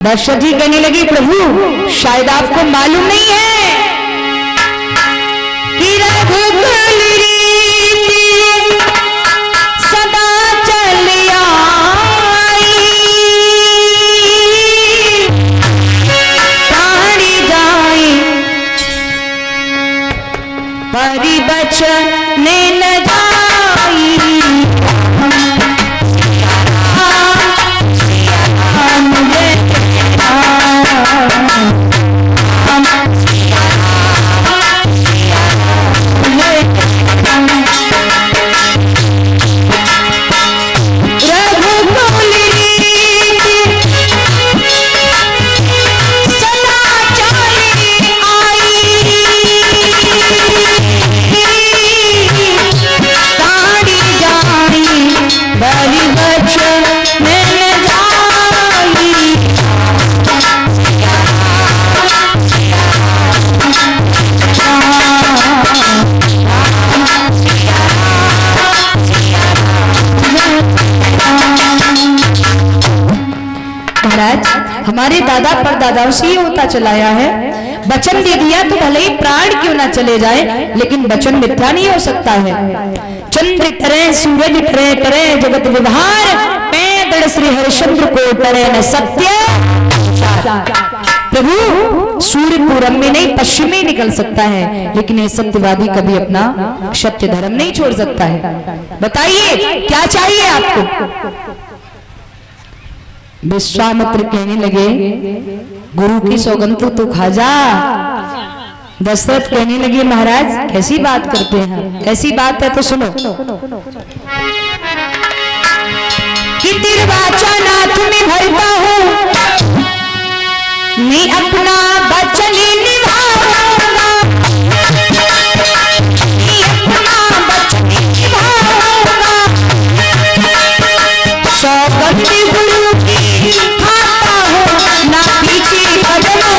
दशरथ जी कहने लगे, प्रभु शायद आपको मालूम नहीं है कि रघुकुल रीति सदा चल आई, प्राणी जाए परिबचन न जाई। हमारे दादा परदादाओं से ये होता चलाया है, वचन दे दिया तो भले ही प्राण क्यों ना चले जाए, लेकिन वचन मिथ्या नहीं हो सकता है। चंद्र टरे सूरज टरे टरे जगत विभार, मैं श्री हरिश्चंद्र को टरे न सत्य। प्रभु सूर्य पूरब में नहीं पश्चिम में निकल सकता है, लेकिन ये सत्यवादी कभी अपना सत्य धर्म नहीं छोड़ सकता है। बताइए क्या चाहिए आपको? विश्वामित्र कहने लगे, गुरु की सौगंध तो खा जा। दशरथ कहने लगे, महाराज कैसी बात करते हैं, ऐसी बात है तो सुनो। कि तिरवाचानाथ में भरता हूँ, मैं अपना वचन निभाऊंगा, मैं अपना वचन निभाऊंगा। सौगंध गुरु की खाता हूँ, ना पीछे बदलो।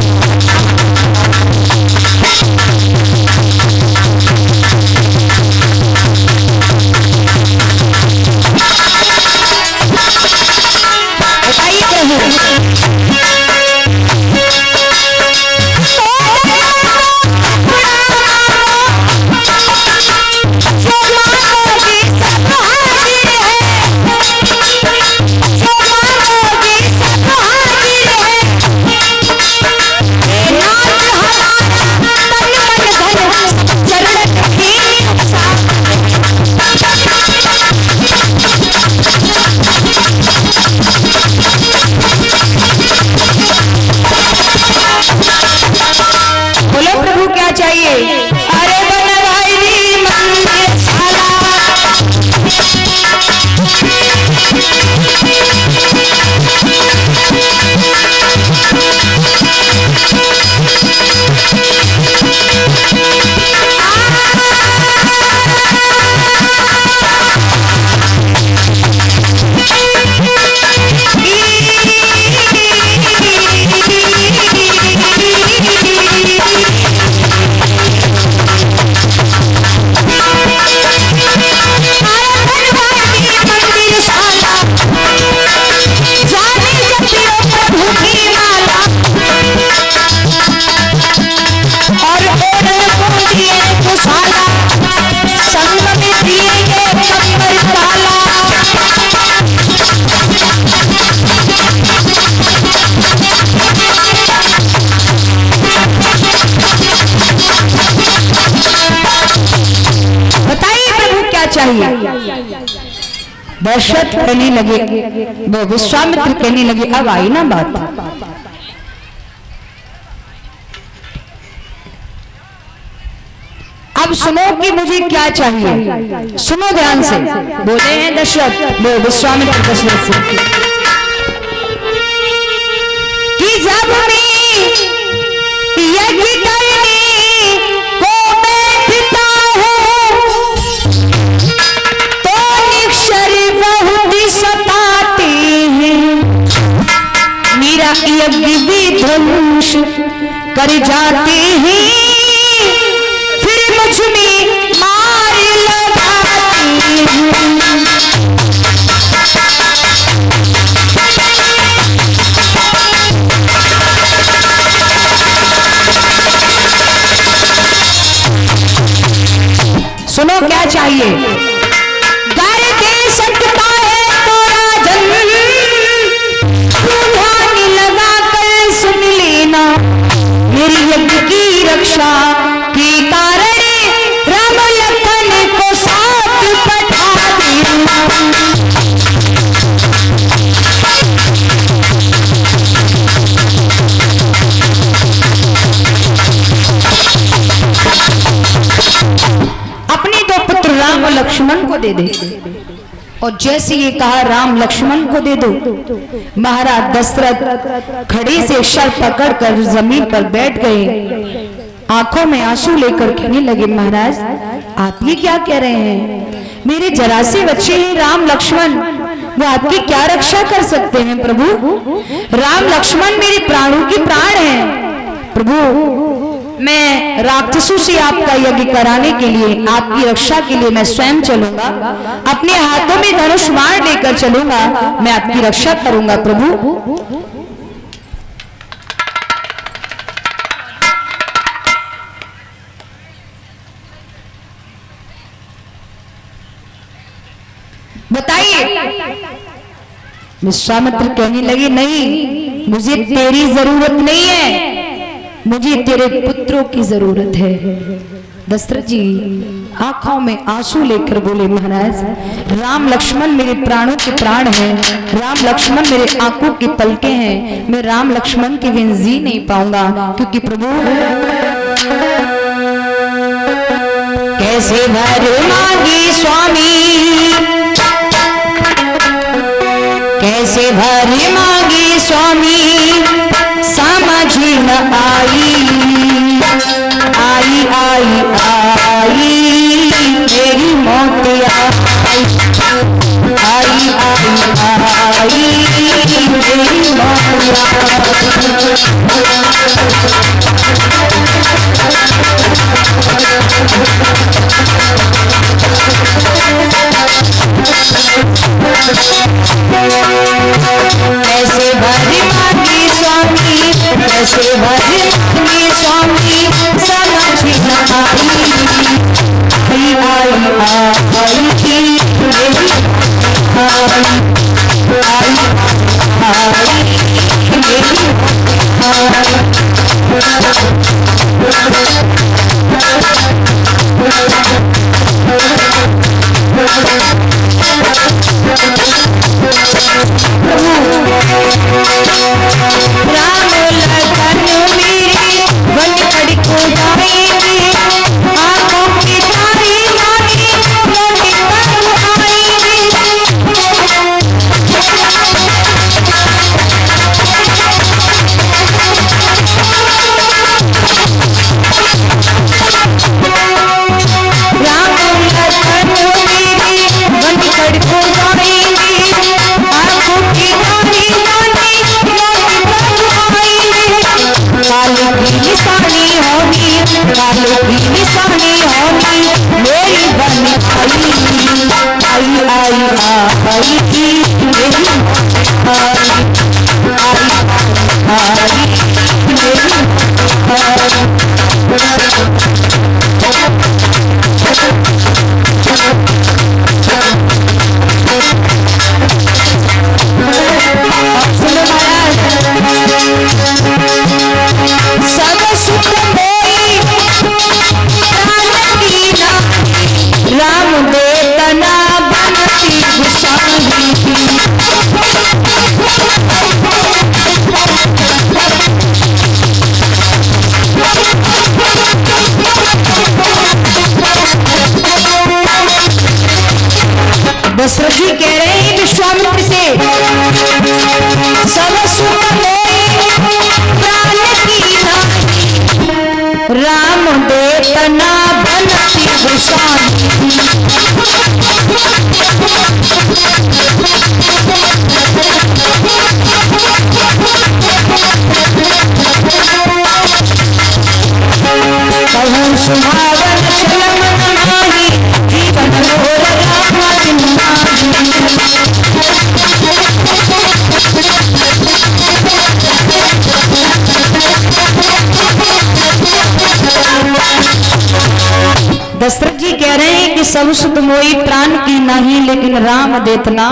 बताइए प्रभु, दशरथ कहने लगे, वो विश्वामित्र कहने लगे, अब आई ना बात। अब सुनो कि मुझे क्या चाहिए, सुनो ध्यान से। बोले हैं दशरथ, वो विश्वामित्र दशरथ से कि जब मैं यज्ञ करने को बैठता हूँ, तो निक्षर बहुत सताते हैं, मेरा यज्ञ विध्वंस कर जाते हैं, फिर मुझ में मार लगाते हैं। लक्ष्मण को दे दे। और जैसे ये कहा राम लक्ष्मण को दे दो, महाराज दशरथ खड़े से शर पकड़कर जमीन पर बैठ गए, आंखों में आंसू लेकर कहने लगे, महाराज आप ये क्या कह रहे हैं? मेरे जरा से बच्चे हैं राम लक्ष्मण, वो आपकी क्या रक्षा कर सकते हैं प्रभु? राम लक्ष्मण मेरे प्राणों के प्राण हैं प्रभु। मैं राक्षसों से आपका यज्ञ कराने के लिए, आपकी रक्षा के लिए मैं स्वयं चलूंगा, अपने हाथों में धनुष बाण लेकर चलूंगा, मैं आपकी रक्षा करूंगा प्रभु। बताइए। विश्वामित्र कहने लगे, नहीं मुझे तेरी जरूरत नहीं है, मुझे तेरे पुत्रों की जरूरत है। दशरथ जी आंखों में आंसू लेकर बोले, महाराज राम लक्ष्मण मेरे प्राणों के प्राण हैं, राम लक्ष्मण मेरे आंखों की पलकें हैं, मैं राम लक्ष्मण के बिन जी नहीं पाऊंगा। क्योंकि प्रभु कैसे भर मांगी स्वामी, कैसे भर मांगी स्वामी, समझ न आई, आई आई आई मेरी मौत आई, आई आई आई मेरी मौत कैसे भरी मांगी स्वामी, कैसे भरी मांगी स्वामी, समझ न आई, आई आई मेरी दशरथ जी कह रहे हैं विश्वामित्र से, सब सुख प्राण की राम देतना बनती गुसाई, कहूँ सुहावन चलन माही, जीवन मोर राम दशरथ जी कह रहे हैं कि सब सुत मोई प्राण की नहीं, लेकिन राम देतना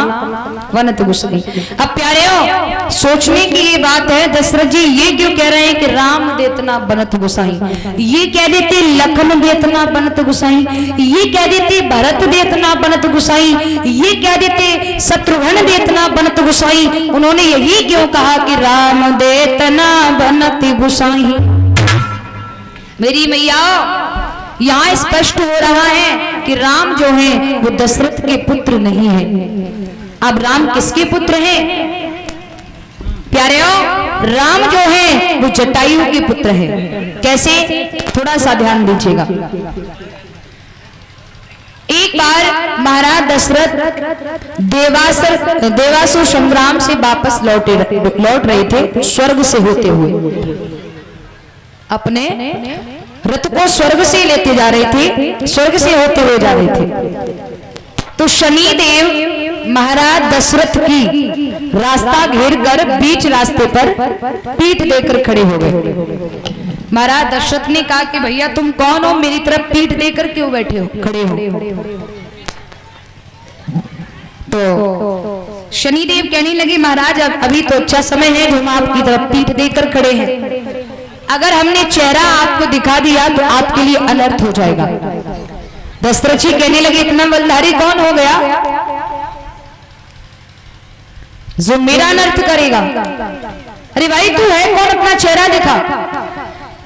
वनत गुसाई। अब प्यारे हो, सोचने की ये बात है, दशरथ जी ये क्यों कह रहे हैं कि राम देतना बनत गुसाई? ये कह देते लखन देतना बनत गुसाई, ये कह देते भरत देतना बनत गुसाई, ये कह देते शत्रुघ्न देतना बनत गुसाई। उन्होंने यही क्यों कहा कि राम देतना बनत गुसाई? मेरी मैया यहाँ स्पष्ट हो रहा है कि राम जो है वो दशरथ के पुत्र नहीं है। अब राम किसके पुत्र हैं? प्यारेओ, राम जो है वो जटायु के पुत्र है। कैसे? थोड़ा सा ध्यान दीजिएगा। एक बार महाराज दशरथ देवासुर संग्राम से वापस लौट रहे थे, स्वर्ग से होते हुए। अपने रथ को स्वर्ग से लेते जा रहे थे, स्वर्ग से होते हुए जा रहे थे। तो शनिदेव महाराज दशरथ की रास्ता घेर कर बीच रास्ते पर पीठ देकर खड़े हो गए। महाराज दशरथ ने कहा कि भैया तुम कौन हो, मेरी तरफ पीठ देकर क्यों बैठे हो, खड़े हो? तो शनिदेव कहने लगे महाराज अभी तो अच्छा समय है जो हम आपकी तरफ पीठ देकर खड़े हैं, अगर हमने चेहरा आपको दिखा दिया तो आपके लिए अनर्थ हो जाएगा। दशरथ जी कहने लगे इतना बलधारी कौन हो गया जो मेरा अनर्थ करेगा? अरे भाई तू है कौन, अपना चेहरा दिखा।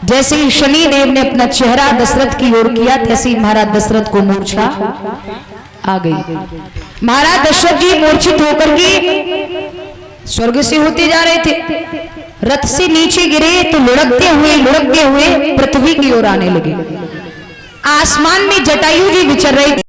जैसे ही शनिदेव ने अपना चेहरा दशरथ की ओर किया, तैसे ही महाराज दशरथ को मूर्छा आ गई। महाराज दशरथ जी मूर्छित होकर के स्वर्ग से होते जा रहे थे, रथ से नीचे गिरे तो लुढ़कते हुए पृथ्वी की ओर आने लगे। आसमान में जटायु जी विचर रहे थे।